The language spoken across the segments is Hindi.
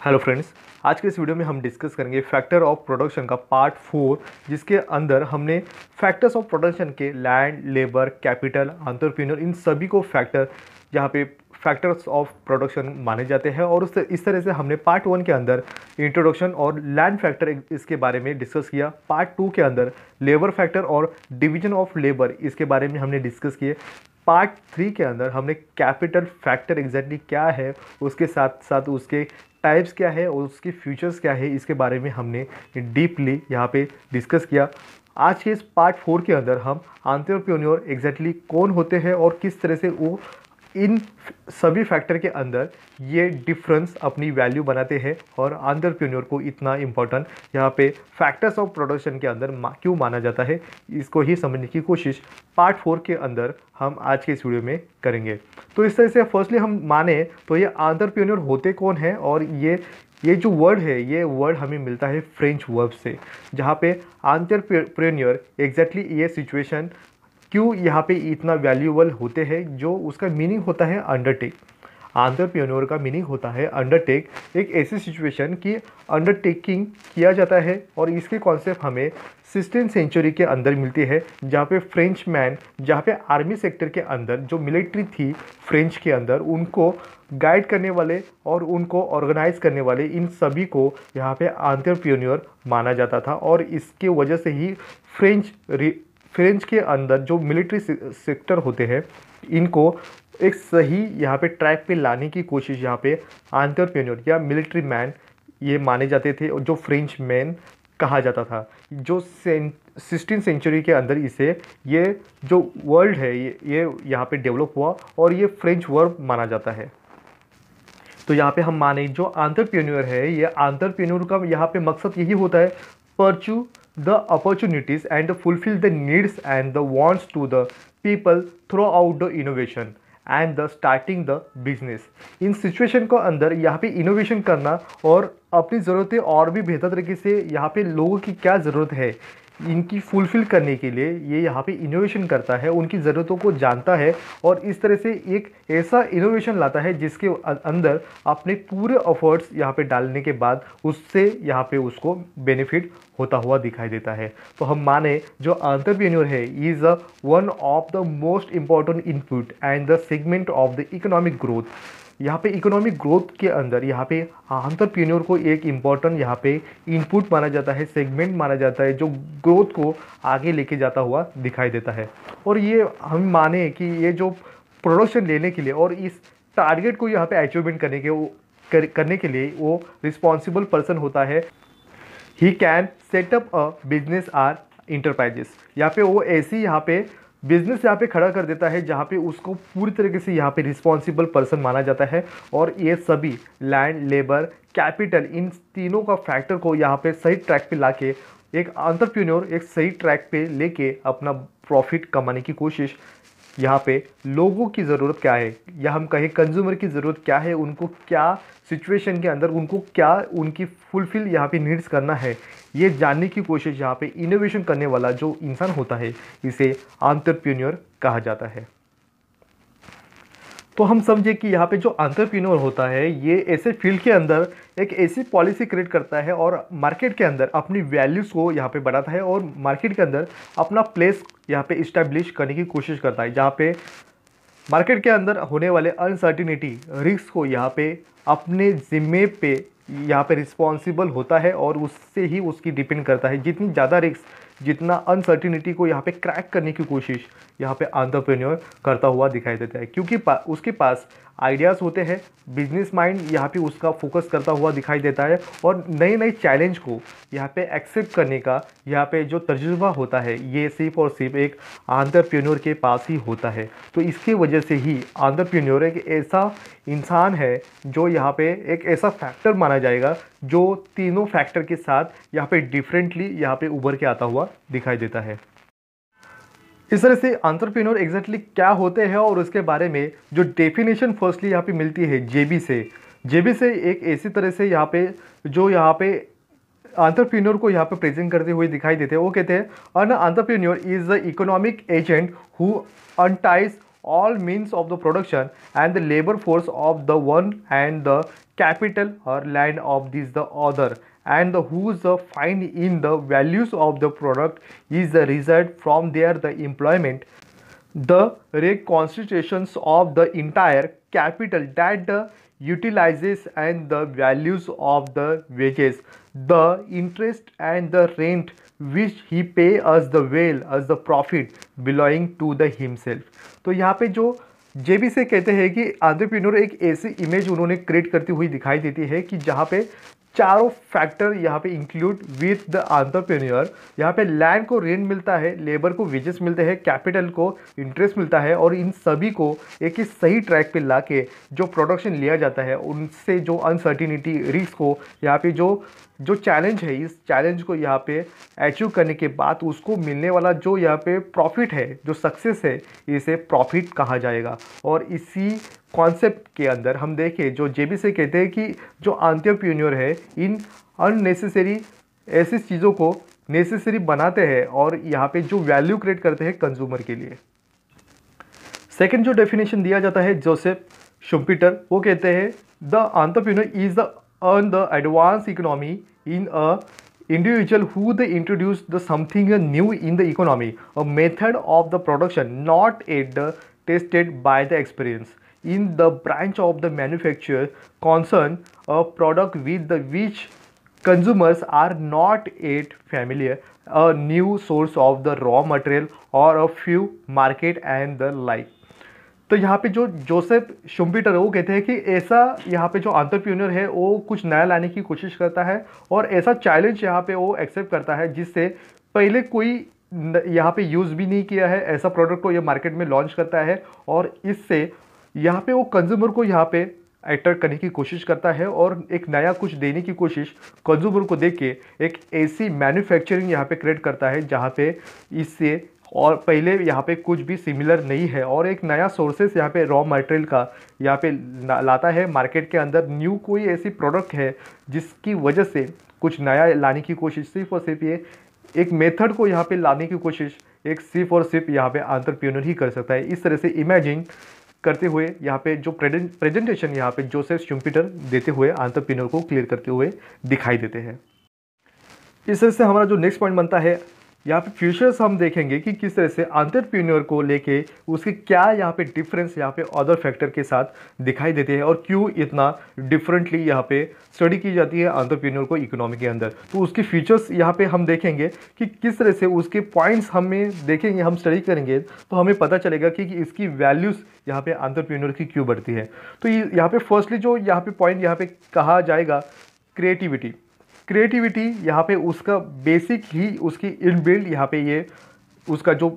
हेलो फ्रेंड्स, आज के इस वीडियो में हम डिस्कस करेंगे फैक्टर ऑफ प्रोडक्शन का पार्ट 4, जिसके अंदर हमने फैक्टर्स ऑफ प्रोडक्शन के लैंड, लेबर, कैपिटल, एंटरप्रेन्योर, इन सभी को फैक्टर जहाँ पे फैक्टर्स ऑफ प्रोडक्शन माने जाते हैं। और इस तरह से हमने पार्ट 1 के अंदर इंट्रोडक्शन और लैंड फैक्टर इसके बारे में डिस्कस किया। पार्ट 2 के अंदर लेबर फैक्टर और डिवीजन ऑफ लेबर इसके बारे में हमने डिस्कस किए। पार्ट 3 के अंदर हमने कैपिटल फैक्टर एग्जैक्टली क्या है, उसके साथ साथ उसके टाइप्स क्या है और उसके फ्यूचर्स क्या है, इसके बारे में हमने डीपली यहाँ पे डिस्कस किया। आज के इस पार्ट 4 के अंदर हम एंटरप्रेन्योर एग्जैक्टली कौन होते हैं और किस तरह से वो इन सभी फैक्टर के अंदर ये डिफरेंस अपनी वैल्यू बनाते हैं और एंटरप्रेन्योर को इतना इम्पोर्टेंट यहाँ पे फैक्टर्स ऑफ प्रोडक्शन के अंदर क्यों माना जाता है, इसको ही समझने की कोशिश पार्ट 4 के अंदर हम आज के इस वीडियो में करेंगे। तो इस तरह से फर्स्टली हम माने तो ये एंटरप्रेन्योर होते कौन है, और ये जो वर्ड है, ये वर्ड हमें मिलता है फ्रेंच वर्ब से, जहाँ पे एंटरप्रेन्योर एग्जैक्टली ये सिचुएशन क्यों यहाँ पे इतना वैल्यूएबल होते हैं, जो उसका मीनिंग होता है अंडरटेक। एंटरप्रेन्योर का मीनिंग होता है अंडरटेक, एक ऐसी सिचुएशन की अंडरटेकिंग किया जाता है। और इसके कॉन्सेप्ट हमें 16th सेंचुरी के अंदर मिलती है, जहाँ पे फ्रेंच मैन, जहाँ पे आर्मी सेक्टर के अंदर जो मिलिट्री थी फ्रेंच के अंदर, उनको गाइड करने वाले और उनको ऑर्गेनाइज करने वाले, इन सभी को यहाँ पे एंटरप्रेन्योर माना जाता था। और इसके वजह से ही फ्रेंच के अंदर जो मिलिट्री सेक्टर होते हैं, इनको एक सही यहाँ पे ट्रैक पे लाने की कोशिश यहाँ पे एंटरप्रेन्योर या मिलिट्री मैन ये माने जाते थे, और जो फ्रेंच मैन कहा जाता था। जो 16th सेंचुरी के अंदर इसे ये जो वर्ल्ड है ये यहाँ पे डेवलप हुआ और ये फ्रेंच वर्ड माना जाता है। तो यहाँ पे हम माने जो एंटरप्रेन्योर है, ये एंटरप्रेन्योर का यहाँ पे मकसद यही होता है, pursue the opportunities and fulfill the needs and the wants to the people throughout the innovation and the starting the business। In situation को अंदर यहाँ पे इनोवेशन करना और अपनी ज़रूरतें और भी बेहतर तरीके से यहाँ पे लोगों की क्या ज़रूरत है, इनकी फुलफ़िल करने के लिए ये यहाँ पे इनोवेशन करता है, उनकी ज़रूरतों को जानता है और इस तरह से एक ऐसा इनोवेशन लाता है जिसके अंदर अपने पूरे एफर्ट्स यहाँ पे डालने के बाद उससे यहाँ पे उसको बेनिफिट होता हुआ दिखाई देता है। तो हम माने जो एंटरप्रेन्योर है is one of the most important input and the segment of the economic growth. यहाँ पे इकोनॉमिक ग्रोथ के अंदर यहाँ पे एंटरप्रेन्योर को एक इम्पॉर्टेंट यहाँ पे इनपुट माना जाता है, सेगमेंट माना जाता है, जो ग्रोथ को आगे लेके जाता हुआ दिखाई देता है। और ये हम माने कि ये जो प्रोडक्शन लेने के लिए और इस टारगेट को यहाँ पे अचीवमेंट करने के लिए वो रिस्पॉन्सिबल पर्सन होता है। He can set up a business or enterprises. यहाँ पे वो ऐसी यहाँ पे बिजनेस यहाँ पे खड़ा कर देता है जहाँ पे उसको पूरी तरीके से यहाँ पे रिस्पॉन्सिबल पर्सन माना जाता है। और ये सभी लैंड, लेबर, कैपिटल, इन तीनों का फैक्टर को यहाँ पे सही ट्रैक पे लाके एक एंटरप्रेन्योर एक सही ट्रैक पे लेके अपना प्रॉफिट कमाने की कोशिश, यहाँ पे लोगों की ज़रूरत क्या है या हम कहें कंज्यूमर की ज़रूरत क्या है, उनको क्या सिचुएशन के अंदर उनको क्या उनकी फुलफिल यहाँ पे नीड्स करना है, ये जानने की कोशिश यहाँ पे इनोवेशन करने वाला जो इंसान होता है, इसे एंटरप्रेन्योर कहा जाता है। तो हम समझे कि यहाँ पे जो एंटरप्रेन्योर होता है ये ऐसे फील्ड के अंदर एक ऐसी पॉलिसी क्रिएट करता है और मार्केट के अंदर अपनी वैल्यूज़ को यहाँ पे बढ़ाता है और मार्केट के अंदर अपना प्लेस यहाँ पे इस्टेब्लिश करने की कोशिश करता है, जहाँ पे मार्केट के अंदर होने वाले अनसर्टिनिटी, रिस्क को यहाँ पे अपने ज़िम्मे पे यहाँ पे रिस्पॉन्सिबल होता है और उससे ही उसकी डिपेंड करता है। जितनी ज़्यादा रिस्क, जितना अनसर्टिनिटी को यहाँ पे क्रैक करने की कोशिश यहाँ पे एंटरप्रेन्योर करता हुआ दिखाई देता है, क्योंकि उसके पास आइडियाज़ होते हैं, बिजनेस माइंड यहाँ पे उसका फोकस करता हुआ दिखाई देता है और नए नए चैलेंज को यहाँ पे एक्सेप्ट करने का यहाँ पे जो तजुर्बा होता है, ये सिर्फ और सिर्फ एक एंटरप्रेन्योर के पास ही होता है। तो इसकी वजह से ही एंटरप्रेन्योर एक ऐसा इंसान है जो यहाँ पे एक ऐसा फैक्टर माना जाएगा जो तीनों फैक्टर के साथ यहाँ पे डिफरेंटली यहाँ पे उभर के आता हुआ दिखाई देता है। इस तरह से एंटरप्रेन्योर एग्जैक्टली क्या होते हैं और उसके बारे में जो डेफिनेशन फर्स्टली यहाँ पे मिलती है जेबी से एक ऐसी तरह से यहाँ पे जो यहाँ पे एंटरप्रेन्योर को यहाँ पे प्रेजेंट करते हुए दिखाई देते हैं। वो कहते हैं, an entrepreneur is the economic agent who unites all means of the production and the labor force of the one and the capital or land of this the other, and the whose the find in the values of the product is the result from there the employment, the reconstitutions of the entire capital that the utilizes and the values of the wages, the interest and the rent which he pay as the well as the profit belonging to the himself। तो यहाँ पे जो जेबी से कहते हैं कि एंटरप्रेन्योर एक ऐसी इमेज उन्होंने क्रिएट करती हुई दिखाई देती है कि जहाँ पे चारों फैक्टर यहाँ पे इंक्लूड विथ द एंटरप्रेन्योर। यहाँ पे लैंड को रेंट मिलता है, लेबर को वेजेस मिलते हैं, कैपिटल को इंटरेस्ट मिलता है, और इन सभी को एक ही सही ट्रैक पे लाके जो प्रोडक्शन लिया जाता है उनसे जो अनसर्टिनिटी रिस्क को यहाँ पे जो चैलेंज है, इस चैलेंज को यहाँ पे अचीव करने के बाद उसको मिलने वाला जो यहाँ पे प्रॉफिट है, जो सक्सेस है, इसे प्रॉफिट कहा जाएगा। और इसी कॉन्सेप्ट के अंदर हम देखें जो जेबी से कहते हैं कि जो एंटरप्रेन्योर है इन अननेसेसरी ऐसी चीज़ों को नेसेसरी बनाते हैं और यहाँ पे जो वैल्यू क्रिएट करते हैं कंज्यूमर के लिए। सेकंड जो डेफिनेशन दिया जाता है जोसेफ शुम्पीटर, वो कहते हैं the entrepreneur is the earn the advanced economy in a individual who they introduce the something new in the economy, a method of the production not yet tested by the experience in the branch of the manufacture concern, a product with the which consumers are not yet familiar, a new source of the raw material or a few market and the like। तो यहाँ पे जो जोसेफ शुम्पीटर है वो कहते हैं कि ऐसा यहाँ पे जो एंटरप्रेन्योर है वो कुछ नया लाने की कोशिश करता है और ऐसा चैलेंज यहाँ पे वो एक्सेप्ट करता है जिससे पहले कोई यहाँ पे यूज़ भी नहीं किया है ऐसा प्रोडक्ट को ये मार्केट में लॉन्च करता है, और इससे यहाँ पे वो कंज्यूमर को यहाँ पे अट्रैक्ट करने की कोशिश करता है और एक नया कुछ देने की कोशिश कंज्यूमर को देख के एक ऐसी मैन्युफैक्चरिंग यहाँ पे क्रिएट करता है जहाँ पे इससे और पहले यहाँ पे कुछ भी सिमिलर नहीं है, और एक नया सोर्सेस यहाँ पे रॉ मटेरियल का यहाँ पे लाता है मार्केट के अंदर। न्यू कोई ऐसी प्रोडक्ट है जिसकी वजह से कुछ नया लाने की कोशिश, सिर्फ और सिर्फ ये एक मेथड को यहाँ पे लाने की कोशिश एक सिर्फ और सिर्फ यहाँ पे एंटरप्रेन्योर ही कर सकता है। इस तरह से इमेजिन करते हुए यहाँ पे जो प्रेजेंटेशन यहाँ पे जोसेफ शुम्पीटर देते हुए एंटरप्रेन्योर को क्लियर करते हुए दिखाई देते हैं। इस तरह से हमारा जो नेक्स्ट पॉइंट बनता है यहाँ पे फ्यूचर्स हम देखेंगे कि किस तरह से एंटरप्रेन्योर को लेके उसके क्या यहाँ पे डिफरेंस यहाँ पे अदर फैक्टर के साथ दिखाई देते हैं और क्यों इतना डिफरेंटली यहाँ पे स्टडी की जाती है एंटरप्रेन्योर को इकोनॉमी के अंदर। तो उसके फीचर्स यहाँ पे हम देखेंगे कि किस तरह से उसके पॉइंट्स हमें देखेंगे, हम स्टडी करेंगे तो हमें पता चलेगा कि इसकी वैल्यूज़ यहाँ पे एंटरप्रेन्योर की क्यों बढ़ती है। तो यहाँ पे फर्स्टली जो यहाँ पे पॉइंट यहाँ पे कहा जाएगा क्रिएटिविटी यहाँ पे उसका बेसिक ही उसकी इनबिल्ड यहाँ पे ये उसका जो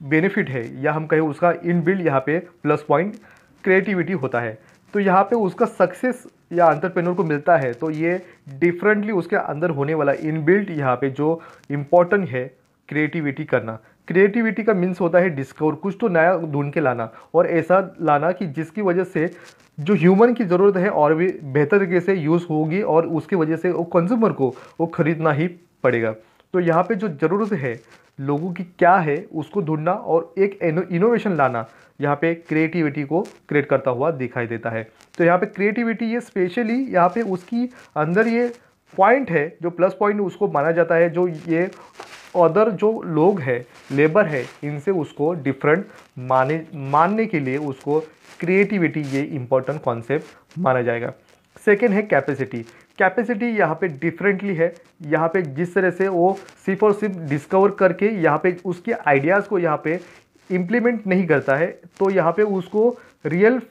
बेनिफिट है या हम कहें उसका इनबिल्ड यहाँ पे प्लस पॉइंट क्रिएटिविटी होता है। तो यहाँ पे उसका सक्सेस या एंटरप्रेन्योर को मिलता है तो ये डिफरेंटली उसके अंदर होने वाला इनबिल्ट यहाँ पे जो इम्पोर्टेंट है क्रिएटिविटी करना। क्रिएटिविटी का मीन्स होता है डिस्कवर, कुछ तो नया ढूंढ के लाना और ऐसा लाना कि जिसकी वजह से जो ह्यूमन की ज़रूरत है और भी बेहतर तरीके से यूज़ होगी और उसकी वजह से वो कंज्यूमर को वो ख़रीदना ही पड़ेगा। तो यहाँ पे जो ज़रूरत है लोगों की क्या है उसको ढूंढना और एक इनोवेशन लाना यहाँ पे क्रिएटिविटी को क्रिएट करता हुआ दिखाई देता है। तो यहाँ पे क्रिएटिविटी ये स्पेशली यहाँ पे उसकी अंदर ये पॉइंट है जो प्लस पॉइंट उसको माना जाता है, जो ये अदर जो लोग हैं लेबर है इनसे उसको डिफरेंट मानने के लिए उसको क्रिएटिविटी ये इम्पोर्टेंट कॉन्सेप्ट माना जाएगा। सेकेंड है कैपेसिटी यहाँ पे डिफरेंटली है। यहाँ पे जिस तरह से वो सिर्फ और सिर्फ डिस्कवर करके यहाँ पे उसके आइडियाज़ को यहाँ पे इम्प्लीमेंट नहीं करता है, तो यहाँ पे उसको रियल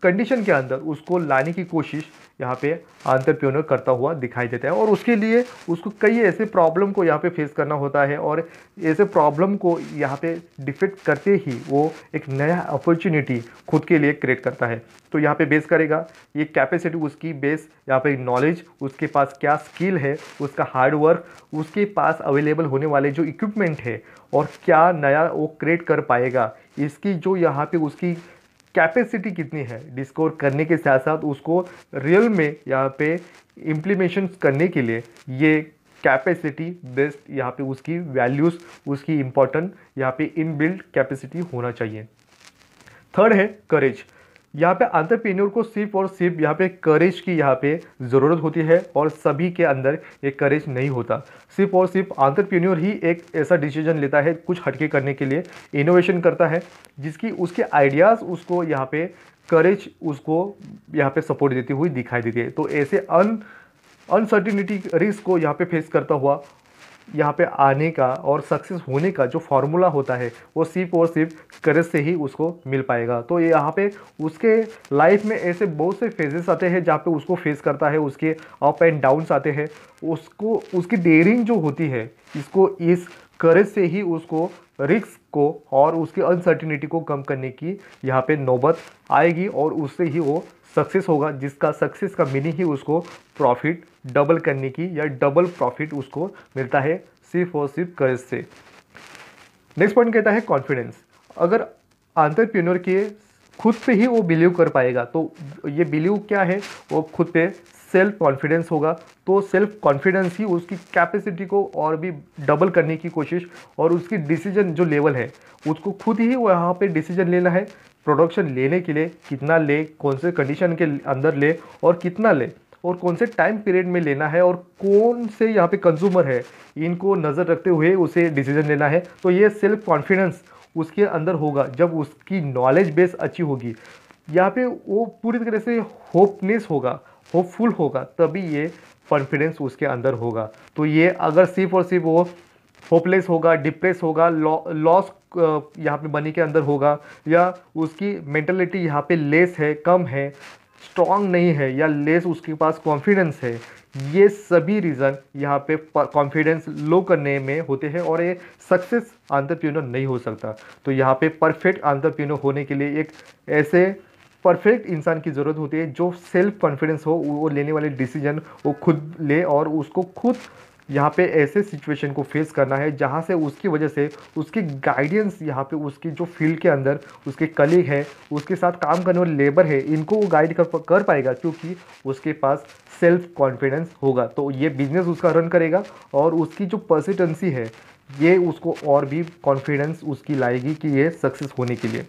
कंडीशन के अंदर उसको लाने की कोशिश यहाँ पे एंटरप्रेन्योर करता हुआ दिखाई देता है और उसके लिए उसको कई ऐसे प्रॉब्लम को यहाँ पे फेस करना होता है और ऐसे प्रॉब्लम को यहाँ पे डिफीट करते ही वो एक नया अपॉर्चुनिटी खुद के लिए क्रिएट करता है। तो यहाँ पे बेस करेगा ये कैपेसिटी, उसकी बेस यहाँ पे नॉलेज, उसके पास क्या स्किल है, उसका हार्ड वर्क, उसके पास अवेलेबल होने वाले जो इक्विपमेंट है और क्या नया वो क्रिएट कर पाएगा, इसकी जो यहाँ पे उसकी कैपेसिटी कितनी है डिस्कवर करने के साथ साथ उसको रियल में यहाँ पे इम्प्लीमेशन करने के लिए ये कैपेसिटी बेस्ड यहाँ पे उसकी वैल्यूज़, उसकी इम्पोर्टेंट यहाँ पे इनबिल्ट कैपेसिटी होना चाहिए। थर्ड है करेज। यहाँ पे एंटरप्रेन्योर को सिर्फ और सिर्फ यहाँ पे करेज की यहाँ पे ज़रूरत होती है और सभी के अंदर ये करेज नहीं होता। सिर्फ और सिर्फ एंटरप्रेन्योर ही एक ऐसा डिसीजन लेता है कुछ हटके करने के लिए, इनोवेशन करता है, जिसकी उसके आइडियाज़ उसको यहाँ पे करेज उसको यहाँ पे सपोर्ट देती हुई दिखाई देती है। तो ऐसे अनसर्टिनिटी रिस्क को यहाँ पे फेस करता हुआ यहाँ पे आने का और सक्सेस होने का जो फार्मूला होता है वो सिर्फ और सिर्फ करेज से ही उसको मिल पाएगा। तो ये यहाँ पे उसके लाइफ में ऐसे बहुत से फेजेस आते हैं जहाँ पे उसको फेस करता है, उसके अप एंड डाउन्स आते हैं, उसको उसकी डेयरिंग जो होती है इसको इस करेज से ही उसको रिस्क को और उसकी अनसर्टिनिटी को कम करने की यहाँ पे नौबत आएगी और उससे ही वो सक्सेस होगा, जिसका सक्सेस का मीनिंग ही उसको प्रॉफिट डबल करने की या डबल प्रॉफिट उसको मिलता है सिर्फ और सिर्फ करेज से। नेक्स्ट पॉइंट कहता है कॉन्फिडेंस। अगर एंटरप्रेन्योर के खुद पे ही वो बिलीव कर पाएगा, तो ये बिलीव क्या है, वो खुद पे सेल्फ कॉन्फिडेंस होगा। तो सेल्फ कॉन्फिडेंस ही उसकी कैपेसिटी को और भी डबल करने की कोशिश और उसकी डिसीजन जो लेवल है उसको खुद ही वो यहाँ पे डिसीजन लेना है। प्रोडक्शन लेने के लिए कितना ले, कौन से कंडीशन के अंदर ले और कितना ले और कौन से टाइम पीरियड में लेना है और कौन से यहाँ पे कंज्यूमर है, इनको नज़र रखते हुए उसे डिसीजन लेना है। तो ये सेल्फ कॉन्फिडेंस उसके अंदर होगा जब उसकी नॉलेज बेस अच्छी होगी, यहाँ पे वो पूरी तरह से होपनेस होगा, होपफुल होगा, तभी ये कॉन्फिडेंस उसके अंदर होगा। तो ये अगर सिर्फ और सिर्फ वो होपलेस होगा, डिप्रेस होगा, लॉस यहाँ पे मनी के अंदर होगा, या उसकी मेंटलिटी यहाँ पे लेस है, कम है, स्ट्रॉन्ग नहीं है, या लेस उसके पास कॉन्फिडेंस है, ये सभी रीज़न यहाँ पे कॉन्फिडेंस लो करने में होते हैं और ये सक्सेस एंटरप्रेन्योर नहीं हो सकता। तो यहाँ पे परफेक्ट एंटरप्रेन्योर होने के लिए एक ऐसे परफेक्ट इंसान की ज़रूरत होती है जो सेल्फ कॉन्फिडेंस हो, वो लेने वाले डिसीजन वो खुद ले और उसको खुद यहाँ पे ऐसे सिचुएशन को फेस करना है जहाँ से उसकी वजह से उसकी गाइडेंस यहाँ पे उसकी जो फील्ड के अंदर उसके कलीग है, उसके साथ काम करने वाले लेबर है, इनको वो गाइड कर पाएगा क्योंकि उसके पास सेल्फ कॉन्फिडेंस होगा। तो ये बिजनेस उसका रन करेगा और उसकी जो परसिस्टेंसी है ये उसको और भी कॉन्फिडेंस उसकी लाएगी कि ये सक्सेस होने के लिए।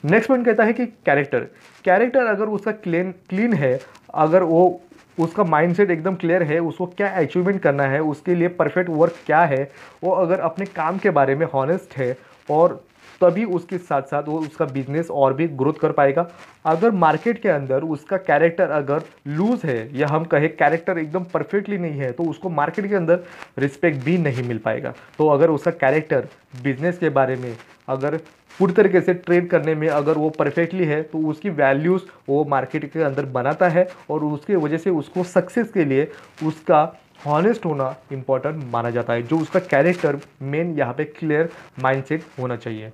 नेक्स्ट पॉइंट कहता है कि कैरेक्टर अगर उसका क्लीन है, अगर वो उसका माइंडसेट एकदम क्लियर है, उसको क्या अचीवमेंट करना है, उसके लिए परफेक्ट वर्क क्या है, वो अगर अपने काम के बारे में हॉनेस्ट है और तभी उसके साथ साथ वो उसका बिजनेस और भी ग्रोथ कर पाएगा। अगर मार्केट के अंदर उसका कैरेक्टर अगर लूज है या हम कहें कैरेक्टर एकदम परफेक्टली नहीं है तो उसको मार्केट के अंदर रिस्पेक्ट भी नहीं मिल पाएगा। तो अगर उसका कैरेक्टर बिजनेस के बारे में अगर पूरी तरीके से ट्रेड करने में अगर वो परफेक्टली है तो उसकी वैल्यूज़ वो मार्केट के अंदर बनाता है और उसकी वजह से उसको सक्सेस के लिए उसका हॉनेस्ट होना इम्पॉर्टेंट माना जाता है। जो उसका कैरेक्टर मेन यहाँ पे क्लियर माइंडसेट होना चाहिए।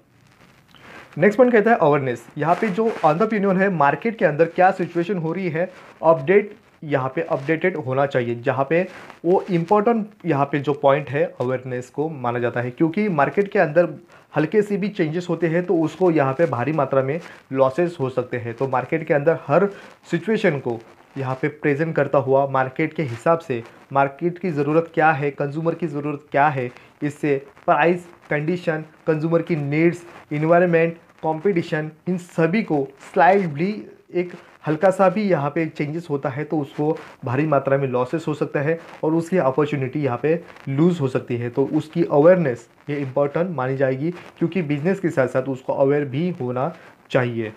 नेक्स्ट पॉइंट कहता है अवेयरनेस। यहाँ पे जो एंटरप्रेन्योर है मार्केट के अंदर क्या सिचुएशन हो रही है अपडेट यहाँ पे अपडेटेड होना चाहिए, जहाँ पे वो इम्पोर्टेंट यहाँ पे जो पॉइंट है अवेयरनेस को माना जाता है क्योंकि मार्केट के अंदर हल्के से भी चेंजेस होते हैं तो उसको यहाँ पे भारी मात्रा में लॉसेस हो सकते हैं। तो मार्केट के अंदर हर सिचुएशन को यहाँ पे प्रेजेंट करता हुआ मार्केट के हिसाब से मार्केट की ज़रूरत क्या है, कंज्यूमर की ज़रूरत क्या है, इससे प्राइस, कंडीशन, कंज्यूमर की नीड्स, इन्वायरमेंट, कंपटीशन, इन सभी को स्लाइडली एक हल्का सा भी यहाँ पे चेंजेस होता है तो उसको भारी मात्रा में लॉसेस हो सकता है और उसकी अपॉर्चुनिटी यहाँ पे लूज़ हो सकती है। तो उसकी अवेयरनेस ये इम्पोर्टेंट मानी जाएगी क्योंकि बिजनेस के साथ साथ उसको अवेयर भी होना चाहिए।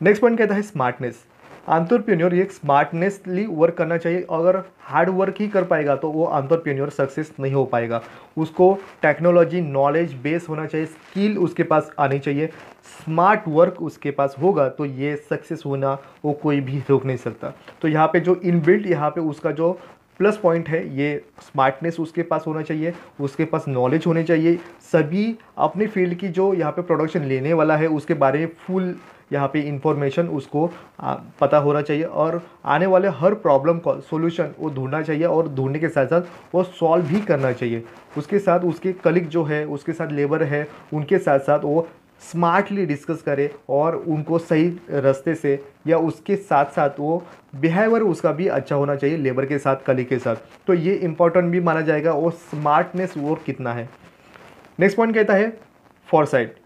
नेक्स्ट पॉइंट कहता है स्मार्टनेस। एंटरप्रेन्योर एक स्मार्टनेसली वर्क करना चाहिए। अगर हार्ड वर्क ही कर पाएगा तो वो एंटरप्रेन्योर सक्सेस नहीं हो पाएगा। उसको टेक्नोलॉजी नॉलेज बेस होना चाहिए, स्किल उसके पास आनी चाहिए, स्मार्ट वर्क उसके पास होगा तो ये सक्सेस होना वो कोई भी रोक नहीं सकता। तो यहाँ पे जो इनबिल्ट यहाँ पे उसका जो प्लस पॉइंट है ये स्मार्टनेस उसके पास होना चाहिए, उसके पास नॉलेज होनी चाहिए, सभी अपनी फील्ड की जो यहाँ पे प्रोडक्शन लेने वाला है उसके बारे में फुल यहाँ पे इंफॉर्मेशन उसको पता होना चाहिए और आने वाले हर प्रॉब्लम का सॉल्यूशन वो ढूंढना चाहिए और ढूंढने के साथ साथ वो सॉल्व भी करना चाहिए। उसके साथ उसके कलीग जो है, उसके साथ लेबर है, उनके साथ साथ वो स्मार्टली डिस्कस करे और उनको सही रास्ते से या उसके साथ साथ वो बिहेवियर उसका भी अच्छा होना चाहिए लेबर के साथ, कलीग के साथ। तो ये इंपॉर्टेंट भी माना जाएगा और स्मार्टनेस वो कितना है। नेक्स्ट पॉइंट कहता है फॉरसाइट।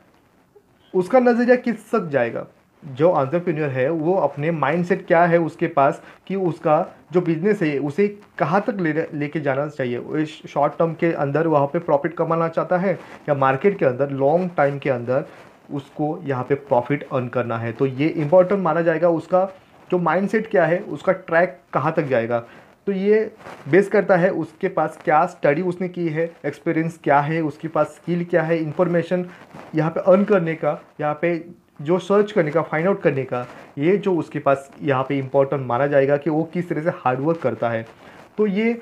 उसका नज़रिया किस तक जाएगा। जो एंटरप्रेन्योर है वो अपने माइंडसेट क्या है उसके पास कि उसका जो बिजनेस है उसे कहाँ तक लेके जाना चाहिए। वो इस शॉर्ट टर्म के अंदर वहाँ पे प्रॉफिट कमाना चाहता है या मार्केट के अंदर लॉन्ग टाइम के अंदर उसको यहाँ पे प्रॉफिट अर्न करना है। तो ये इम्पोर्टेंट माना जाएगा, उसका जो माइंडसेट क्या है, उसका ट्रैक कहाँ तक जाएगा। तो ये बेस करता है उसके पास क्या स्टडी उसने की है, एक्सपीरियंस क्या है, उसके पास स्किल क्या है, इंफॉर्मेशन यहाँ पे अर्न करने का, यहाँ पे जो सर्च करने का, फाइंड आउट करने का, ये जो उसके पास यहाँ पे इम्पोर्टेंट माना जाएगा कि वो किस तरह से हार्डवर्क करता है। तो ये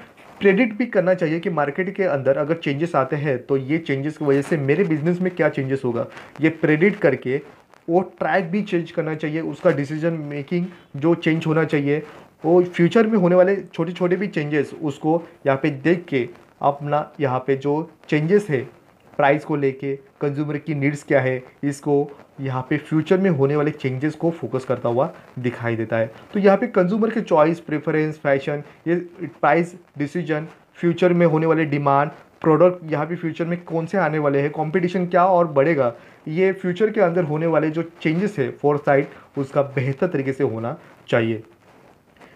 प्रेडिक्ट भी करना चाहिए कि मार्केट के अंदर अगर चेंजेस आते हैं तो ये चेंजेस की वजह से मेरे बिजनेस में क्या चेंजेस होगा, ये प्रेडिक्ट करके वो ट्रैक भी चेंज करना चाहिए, उसका डिसीजन मेकिंग जो चेंज होना चाहिए, वो फ्यूचर में होने वाले छोटे छोटे भी चेंजेस उसको यहाँ पे देख के अपना यहाँ पे जो चेंजेस है प्राइस को लेके, कंज्यूमर की नीड्स क्या है, इसको यहाँ पे फ्यूचर में होने वाले चेंजेस को फोकस करता हुआ दिखाई देता है। तो यहाँ पे कंज्यूमर के चॉइस, प्रेफरेंस, फैशन, ये प्राइस डिसीजन, फ्यूचर में होने वाले डिमांड, प्रोडक्ट यहाँ पे फ्यूचर में कौन से आने वाले हैं, कंपटीशन क्या और बढ़ेगा, ये फ्यूचर के अंदर होने वाले जो चेंजेस है फोरसाइट उसका बेहतर तरीके से होना चाहिए।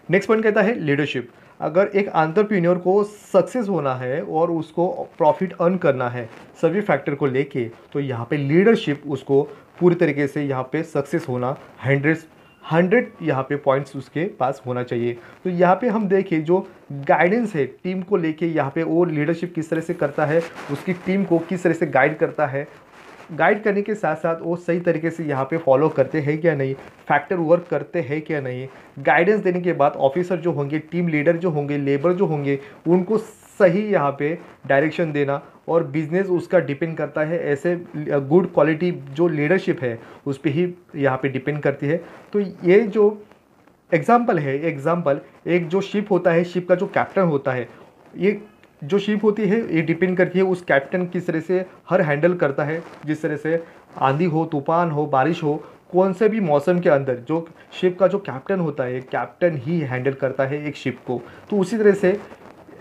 नेक्स्ट पॉइंट कहता है लीडरशिप। अगर एक एंटरप्रेन्योर को सक्सेस होना है और उसको प्रॉफिट अर्न करना है सभी फैक्टर को लेके, तो यहाँ पे लीडरशिप उसको पूरी तरीके से यहाँ पे सक्सेस होना 100 यहाँ पे पॉइंट्स उसके पास होना चाहिए। तो यहाँ पे हम देखें जो गाइडेंस है टीम को लेके, यहाँ पे वो लीडरशिप किस तरह से करता है, उसकी टीम को किस तरह से गाइड करता है, गाइड करने के साथ साथ वो सही तरीके से यहाँ पे फॉलो करते हैं क्या नहीं, फैक्टर वर्क करते हैं क्या नहीं। गाइडेंस देने के बाद ऑफिसर जो होंगे, टीम लीडर जो होंगे, लेबर जो होंगे, उनको सही यहाँ पे डायरेक्शन देना, और बिजनेस उसका डिपेंड करता है ऐसे गुड क्वालिटी जो लीडरशिप है उस पर ही यहाँ पे डिपेंड करती है। तो ये जो एग्जाम्पल है, एक जो शिप होता है, शिप का जो कैप्टन होता है, ये जो शिप होती है ये डिपेंड करती है उस कैप्टन किस तरह से हर हैंडल करता है। जिस तरह से आंधी हो, तूफान हो, बारिश हो, कौन से भी मौसम के अंदर जो शिप का जो कैप्टन होता है, कैप्टन ही हैंडल करता है एक शिप को। तो उसी तरह से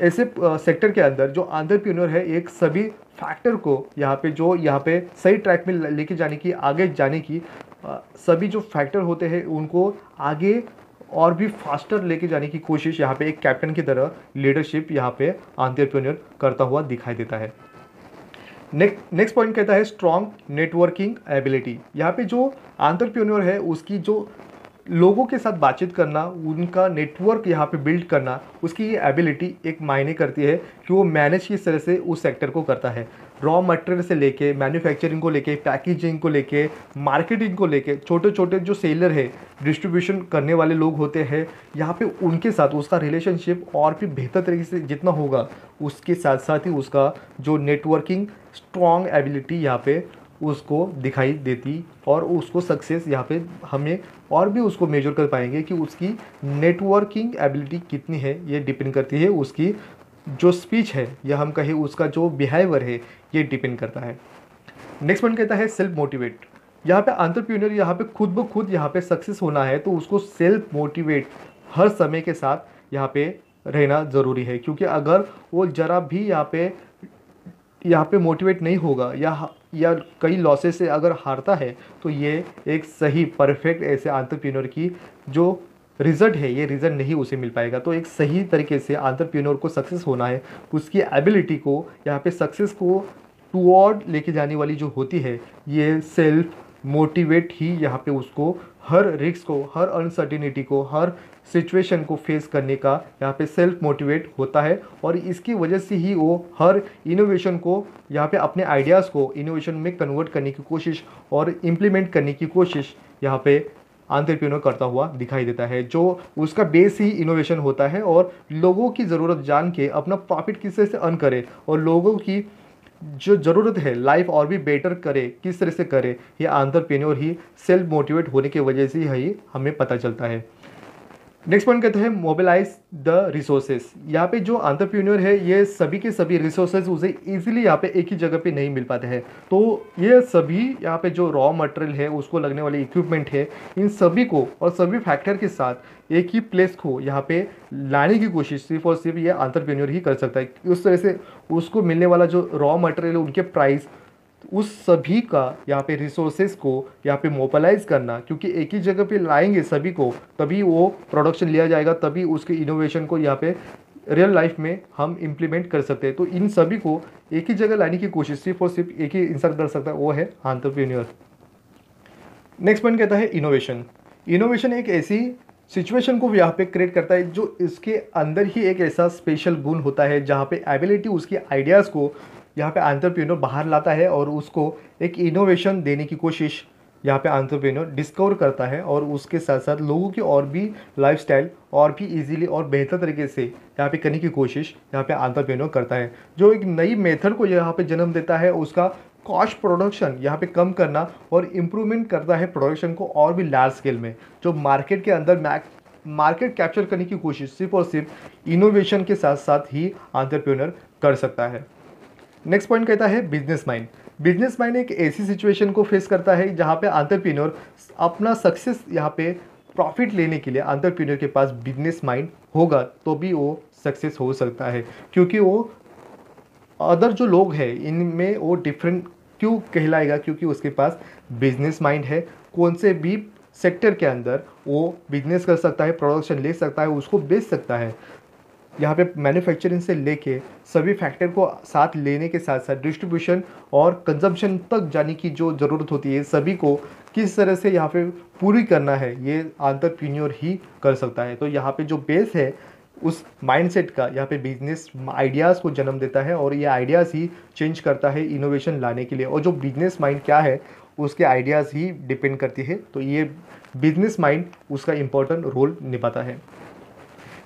ऐसे सेक्टर के अंदर जो एंटरप्रेन्योर है एक सभी फैक्टर को यहाँ पे सही ट्रैक में लेके जाने की, आगे जाने की, सभी जो फैक्टर होते हैं उनको आगे और भी फास्टर लेके जाने की कोशिश यहाँ पे एक कैप्टन की तरह लीडरशिप यहाँ पे एंटरप्रेन्योर करता हुआ दिखाई देता है। नेक्स्ट पॉइंट कहता है स्ट्रॉन्ग नेटवर्किंग एबिलिटी। यहाँ पे जो एंटरप्रेन्योर है उसकी जो लोगों के साथ बातचीत करना, उनका नेटवर्क यहाँ पे बिल्ड करना, उसकी ये एबिलिटी एक मायने करती है कि वो मैनेज किस तरह से उस सेक्टर को करता है। रॉ मटेरियल से लेके मैन्युफैक्चरिंग को लेके, पैकेजिंग को लेके, मार्केटिंग को लेके, छोटे छोटे जो सेलर है, डिस्ट्रीब्यूशन करने वाले लोग होते हैं, यहाँ पे उनके साथ उसका रिलेशनशिप और भी बेहतर तरीके से जितना होगा, उसके साथ साथ ही उसका जो नेटवर्किंग स्ट्रॉन्ग एबिलिटी यहाँ पे उसको दिखाई देती, और उसको सक्सेस यहाँ पे हमें और भी उसको मेजर कर पाएंगे कि उसकी नेटवर्किंग एबिलिटी कितनी है। ये डिपेंड करती है उसकी जो स्पीच है या हम कहें उसका जो बिहेवियर है, ये डिपेंड करता है। नेक्स्ट पॉइंट कहता है सेल्फ मोटिवेट। यहाँ पे एंटरप्रेन्योर यहाँ पे खुद ब खुद यहाँ पे सक्सेस होना है तो उसको सेल्फ मोटिवेट हर समय के साथ यहाँ पे रहना ज़रूरी है, क्योंकि अगर वो ज़रा भी यहाँ पे मोटिवेट नहीं होगा या कई लॉसेस से अगर हारता है, तो ये एक सही परफेक्ट ऐसे एंटरप्रेन्योर की जो रिजल्ट है, ये रिजल्ट नहीं उसे मिल पाएगा। तो एक सही तरीके से एंटरप्रेन्योर को सक्सेस होना है, उसकी एबिलिटी को यहाँ पे सक्सेस को टुवर्ड लेके जाने वाली जो होती है, ये सेल्फ मोटिवेट ही यहाँ पे उसको हर रिस्क को, हर अनसर्टिनिटी को, हर सिचुएशन को फेस करने का यहाँ पे सेल्फ मोटिवेट होता है। और इसकी वजह से ही वो हर इनोवेशन को यहाँ पे अपने आइडियाज़ को इनोवेशन में कन्वर्ट करने की कोशिश और इम्प्लीमेंट करने की कोशिश यहाँ पे एंटरप्रेन्योर करता हुआ दिखाई देता है, जो उसका बेस ही इनोवेशन होता है। और लोगों की ज़रूरत जान के अपना प्रॉफिट किस तरह से अर्न करे और लोगों की जो ज़रूरत है लाइफ और भी बेटर करे, किस तरह से करे, ये एंटरप्रेन्योर ही सेल्फ मोटिवेट होने की वजह से ही हमें पता चलता है। नेक्स्ट पॉइंट कहते हैं मोबिलाइज द रिसोर्सेज। यहाँ पे जो एंटरप्रेन्योर है ये सभी के सभी रिसोर्सेज उसे इजीली यहाँ पे एक ही जगह पे नहीं मिल पाते हैं। तो ये सभी यहाँ पे जो रॉ मटेरियल है, उसको लगने वाले इक्विपमेंट है, इन सभी को और सभी फैक्टर के साथ एक ही प्लेस को यहाँ पे लाने की कोशिश सिर्फ और सिर्फ ये एंटरप्रेन्योर ही कर सकता है। उस तरह से उसको मिलने वाला जो रॉ मटेरियल है, उनके प्राइस उस सभी का यहाँ पे रिसोर्सेज को यहाँ पे मोबिलाइज करना, क्योंकि एक ही जगह पे लाएंगे सभी को तभी वो प्रोडक्शन लिया जाएगा, तभी उसके इनोवेशन को यहाँ पे रियल लाइफ में हम इम्प्लीमेंट कर सकते हैं। तो इन सभी को एक ही जगह लाने की कोशिश सिर्फ और सिर्फ एक ही इंसान कर सकता है, वो है एंटरप्रेन्योर। नेक्स्ट पॉइंट कहता है इनोवेशन। इनोवेशन एक ऐसी सिचुएशन को यहाँ पे क्रिएट करता है जो इसके अंदर ही एक ऐसा स्पेशल गुण होता है जहाँ पे एबिलिटी उसकी आइडियाज़ को यहाँ पे एंटरप्रेन्योर बाहर लाता है और उसको एक इनोवेशन देने की कोशिश यहाँ पे एंटरप्रेन्योर डिस्कवर करता है, और उसके साथ साथ लोगों की और भी लाइफस्टाइल और भी इजीली और बेहतर तरीके से यहाँ पे करने की कोशिश यहाँ पे एंटरप्रेन्योर करता है, जो एक नई मेथड को यहाँ पे जन्म देता है, उसका कॉस्ट प्रोडक्शन यहाँ पे कम करना और इम्प्रूवमेंट करता है प्रोडक्शन को और भी लार्ज स्केल में, जो मार्केट के अंदर मार्केट कैप्चर करने की कोशिश सिर्फ और सिर्फ इनोवेशन के साथ साथ ही एंटरप्रेन्योर कर सकता है। नेक्स्ट पॉइंट कहता है बिजनेस माइंड। बिजनेस माइंड एक ऐसी सिचुएशन को फेस करता है जहाँ पे एंटरप्रेन्योर अपना सक्सेस यहाँ पे प्रॉफिट लेने के लिए एंटरप्रेन्योर के पास बिजनेस माइंड होगा तो भी वो सक्सेस हो सकता है, क्योंकि वो अदर जो लोग हैं इनमें वो डिफरेंट क्यों कहलाएगा, क्योंकि उसके पास बिजनेस माइंड है। कौन से भी सेक्टर के अंदर वो बिजनेस कर सकता है, प्रोडक्शन ले सकता है, उसको बेच सकता है। यहाँ पे मैन्युफैक्चरिंग से लेके सभी फैक्टर को साथ लेने के साथ साथ डिस्ट्रीब्यूशन और कंजम्पशन तक जाने की जो ज़रूरत होती है सभी को किस तरह से यहाँ पे पूरी करना है, ये एंटरप्रेन्योर ही कर सकता है। तो यहाँ पे जो बेस है उस माइंडसेट का यहाँ पे बिजनेस आइडियाज़ को जन्म देता है, और ये आइडियाज़ ही चेंज करता है इनोवेशन लाने के लिए, और जो बिजनेस माइंड क्या है उसके आइडियाज़ ही डिपेंड करती है। तो ये बिजनेस माइंड उसका इम्पोर्टेंट रोल निभाता है।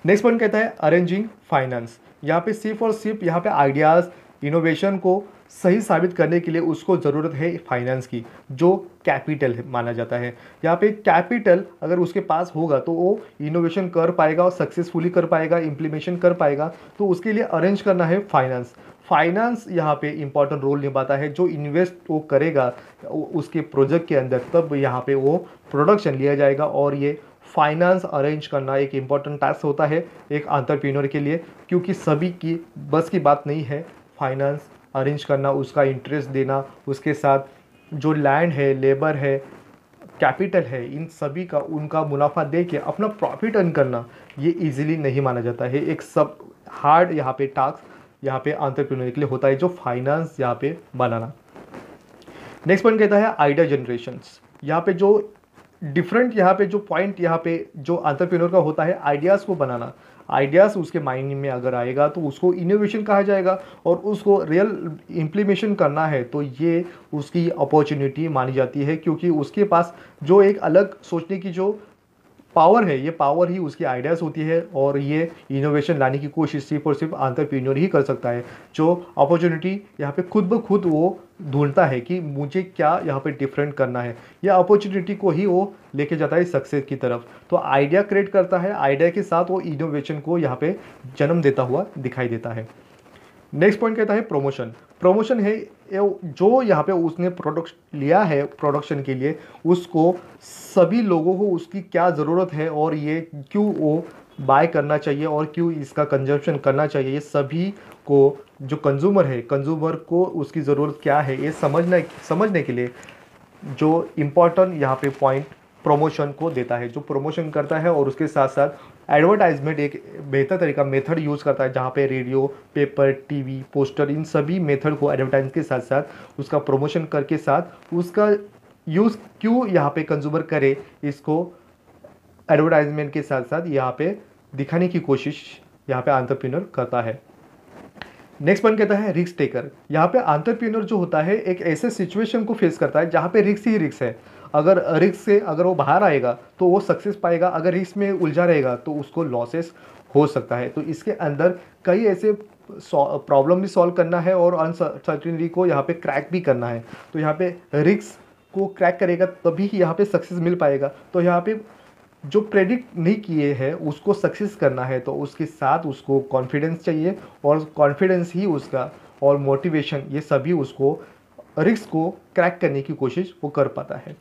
नेक्स्ट पॉइंट कहता है अरेंजिंग फाइनेंस। यहाँ पे सिर्फ और सिर्फ यहाँ पे आइडियाज़ इनोवेशन को सही साबित करने के लिए उसको ज़रूरत है फाइनेंस की, जो कैपिटल माना जाता है। यहाँ पे कैपिटल अगर उसके पास होगा तो वो इनोवेशन कर पाएगा और सक्सेसफुली कर पाएगा, इम्प्लीमेशन कर पाएगा। तो उसके लिए अरेंज करना है फाइनेंस। फाइनेंस यहाँ पे इम्पॉर्टेंट रोल निभाता है, जो इन्वेस्ट वो करेगा उसके प्रोजेक्ट के अंदर तब यहाँ पे वो प्रोडक्शन लिया जाएगा, और ये फाइनेंस अरेंज करना एक इम्पॉर्टेंट टास्क होता है एक एंटरप्रेन्योर के लिए, क्योंकि सभी की बस की बात नहीं है फाइनेंस अरेंज करना, उसका इंटरेस्ट देना, उसके साथ जो लैंड है, लेबर है, कैपिटल है, इन सभी का उनका मुनाफा दे के अपना प्रॉफिट अर्न करना ये इजीली नहीं माना जाता है। एक सब हार्ड यहाँ पे टास्क यहाँ पे एंटरप्रेन्योर के लिए होता है, जो फाइनेंस यहाँ पे बनाना। नेक्स्ट पॉइंट कहता है आइडिया जनरेशंस। यहाँ पे जो डिफरेंट यहाँ पे जो पॉइंट यहाँ पे जो एंटरप्रेन्योर का होता है आइडियाज़ को बनाना। आइडियाज़ उसके माइंड में अगर आएगा तो उसको इनोवेशन कहा जाएगा, और उसको रियल इम्प्लीमेशन करना है तो ये उसकी अपॉर्चुनिटी मानी जाती है, क्योंकि उसके पास जो एक अलग सोचने की जो पावर है, ये पावर ही उसकी आइडियाज़ होती है, और ये इनोवेशन लाने की कोशिश सिर्फ और सिर्फ एंटरप्रेन्योर ही कर सकता है, जो अपॉर्चुनिटी यहाँ पे खुद ब खुद वो ढूंढता है कि मुझे क्या यहाँ पे डिफरेंट करना है, या अपॉर्चुनिटी को ही वो लेके जाता है सक्सेस की तरफ। तो आइडिया क्रिएट करता है, आइडिया के साथ वो इनोवेशन को यहाँ पे जन्म देता हुआ दिखाई देता है। नेक्स्ट पॉइंट कहता है प्रमोशन। प्रमोशन है जो यहाँ पे उसने प्रोडक्ट लिया है प्रोडक्शन के लिए, उसको सभी लोगों को उसकी क्या ज़रूरत है और ये क्यों वो बाय करना चाहिए और क्यों इसका कंजम्पशन करना चाहिए, ये सभी को जो कंज्यूमर है, कंज्यूमर को उसकी ज़रूरत क्या है ये समझने के लिए जो इम्पोर्टेंट यहाँ पे पॉइंट प्रमोशन को देता है, जो प्रमोशन करता है, और उसके साथ साथ एडवर्टाइजमेंट एक बेहतर तरीका मेथड यूज़ करता है, जहाँ पे रेडियो, पेपर, टीवी, पोस्टर, इन सभी मेथड को एडवर्टाइज के साथ साथ उसका प्रमोशन करके साथ उसका यूज़ क्यों यहाँ पे कंज्यूमर करे, इसको एडवर्टाइजमेंट के साथ साथ यहाँ पे दिखाने की कोशिश यहाँ पे एंटरप्रेन्योर करता है। नेक्स्ट पॉइंट कहता है रिस्क टेकर। यहाँ पे एंटरप्रेन्योर जो होता है एक ऐसे सिचुएशन को फेस करता है जहाँ पे रिस्क ही रिस्क है। अगर रिस्क से अगर वो बाहर आएगा तो वो सक्सेस पाएगा, अगर रिस्क में उलझा रहेगा तो उसको लॉसेस हो सकता है। तो इसके अंदर कई ऐसे प्रॉब्लम भी सॉल्व करना है और अनसर्टेनिटी को यहाँ पे क्रैक भी करना है। तो यहाँ पे रिस्क को क्रैक करेगा तभी यहाँ पे सक्सेस मिल पाएगा। तो यहाँ पे जो प्रेडिक्ट नहीं किए हैं उसको सक्सेस करना है, तो उसके साथ उसको कॉन्फिडेंस चाहिए, और कॉन्फिडेंस ही उसका और मोटिवेशन ये सभी उसको रिस्क को क्रैक करने की कोशिश वो कर पाता है।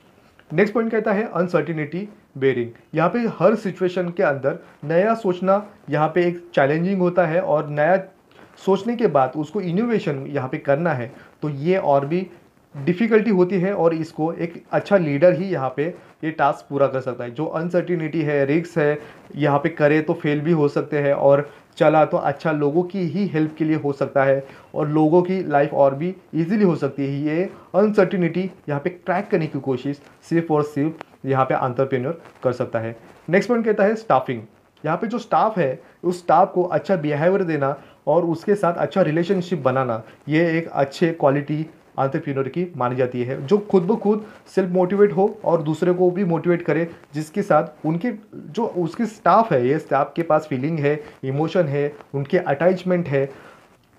नेक्स्ट पॉइंट कहता है अनसर्टिनिटी बेरिंग। यहाँ पे हर सिचुएशन के अंदर नया सोचना यहाँ पे एक चैलेंजिंग होता है, और नया सोचने के बाद उसको इनोवेशन यहाँ पे करना है, तो ये और भी डिफ़िकल्टी होती है और इसको एक अच्छा लीडर ही यहाँ पे ये टास्क पूरा कर सकता है। जो अनसर्टिनिटी है, रिस्क है, यहाँ पे करे तो फेल भी हो सकते हैं और चला तो अच्छा लोगों की ही हेल्प के लिए हो सकता है और लोगों की लाइफ और भी इजीली हो सकती है। ये अनसर्टिनिटी यहाँ पे क्रैक करने की कोशिश सिर्फ और सिर्फ यहाँ पे एंटरप्रेन्योर कर सकता है। नेक्स्ट पॉइंट कहता है स्टाफिंग। यहाँ पे जो स्टाफ है उस स्टाफ को अच्छा बिहेवियर देना और उसके साथ अच्छा रिलेशनशिप बनाना, ये एक अच्छे क्वालिटी एंटरप्रेन्योर की मानी जाती है, जो खुद ब खुद सेल्फ मोटिवेट हो और दूसरे को भी मोटिवेट करे, जिसके साथ उनके जो उसके स्टाफ है, ये स्टाफ के पास फीलिंग है, इमोशन है, उनके अटैचमेंट है,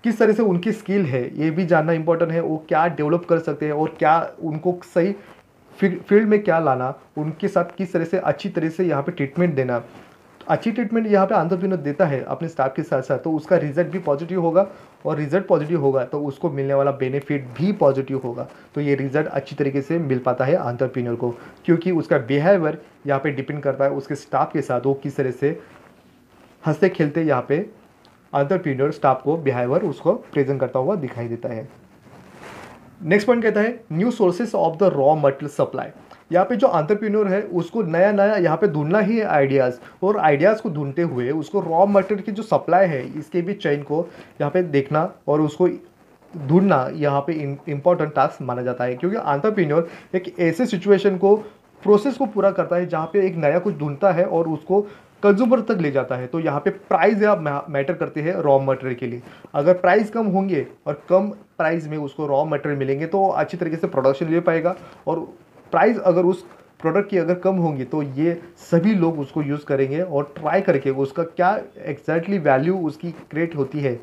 किस तरह से उनकी स्किल है, ये भी जानना इंपॉर्टेंट है। वो क्या डेवलप कर सकते हैं और क्या उनको सही फील्ड में क्या लाना, उनके साथ किस तरह से अच्छी तरह से यहाँ पे ट्रीटमेंट देना। अच्छी ट्रीटमेंट यहाँ पे एंटरप्रेन्योर देता है अपने स्टाफ के साथ साथ, तो उसका रिजल्ट भी पॉजिटिव होगा और रिजल्ट पॉजिटिव होगा तो उसको मिलने वाला बेनिफिट भी पॉजिटिव होगा। तो ये रिजल्ट अच्छी तरीके से मिल पाता है एंटरप्रेन्योर को, क्योंकि उसका बिहेवियर यहाँ पे डिपेंड करता है उसके स्टाफ के साथ, वो किस तरह से हंसते खेलते यहाँ पे एंटरप्रेन्योर स्टाफ को बिहेवियर उसको प्रेजेंट करता हुआ दिखाई देता है। नेक्स्ट पॉइंट कहता है new sources of the raw material supply. यहाँ पे जो एंटरप्रेन्योर है उसको नया नया यहाँ पे ढूंढना ही है आइडियाज़, और आइडियाज़ को ढूंढते हुए उसको रॉ मटेरियल की जो सप्लाई है इसके भी चेन को यहाँ पे देखना और उसको ढूंढना यहाँ पे इम्पोर्टेंट टास्क माना जाता है। क्योंकि एंटरप्रेन्योर एक ऐसे सिचुएशन को प्रोसेस को पूरा करता है जहाँ पे एक नया कुछ ढूंढता है और उसको कंज्यूमर तक ले जाता है। तो यहाँ पे प्राइस या मैटर करते हैं रॉ मटेरियल के लिए। अगर प्राइस कम होंगे और कम प्राइस में उसको रॉ मटेरियल मिलेंगे तो अच्छी तरीके से प्रोडक्शन ले पाएगा, और प्राइस अगर उस प्रोडक्ट की अगर कम होंगी तो ये सभी लोग उसको यूज़ करेंगे और ट्राई करके उसका क्या एग्जैक्टली वैल्यू उसकी क्रिएट होती है